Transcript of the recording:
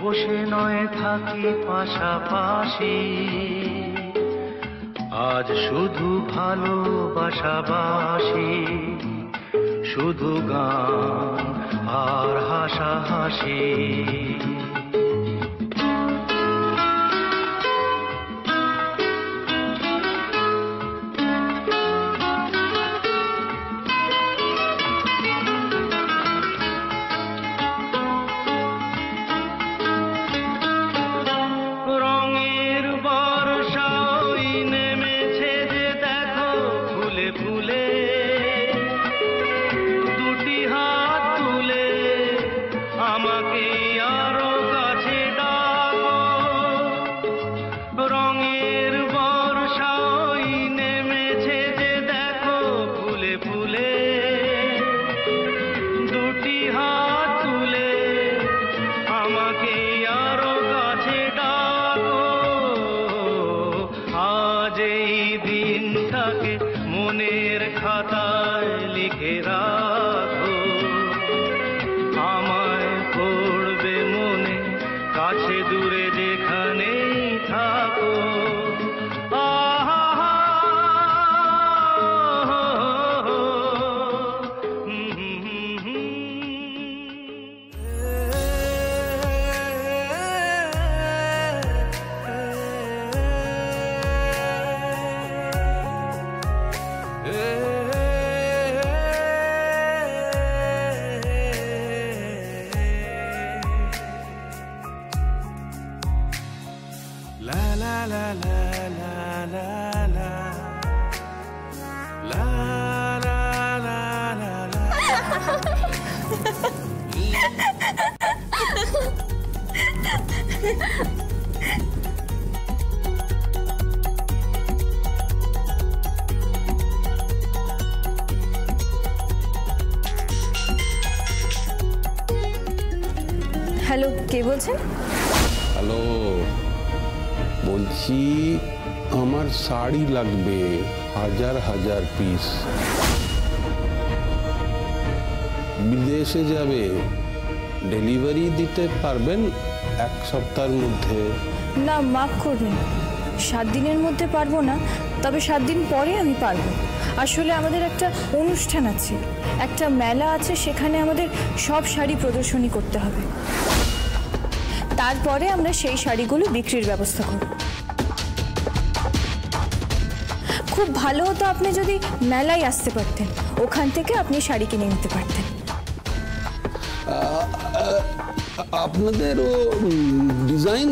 বসে নয় থাকি পাশাপাশি, আজ শুধু ভালোবাসাবাসি, শুধু গান আর হাসাহাসি। মনের খাতায় লিখে রাখো, আমায় পড়বে মনে, কাছে দূরে যেখানেই থাকো। হ্যালো, কে বলছেন? হ্যালো, বলছি আমার শাড়ি লাগবে 1000 পিস। বিদেশে যাবে, ডেলিভারি দিতে পারবেন 1 সপ্তাহের মধ্যে? না, মাফ করবেন, 7 দিনের মধ্যে পারবো না, তবে 7 দিন পরে আমি পারবো। আসলে আমাদের একটা অনুষ্ঠান আছে, একটা মেলা আছে, সেখানে আমাদের সব শাড়ি প্রদর্শনী করতে হবে। তারপরে আমরা সেই শাড়িগুলো বিক্রির ব্যবস্থা করব। খুব ভালো হতো আপনি যদি মেলায় আসতে পারতেন, ওখান থেকে আপনি শাড়ি কিনে নিতে পারতেন। আপনাদের ও ডিজাইন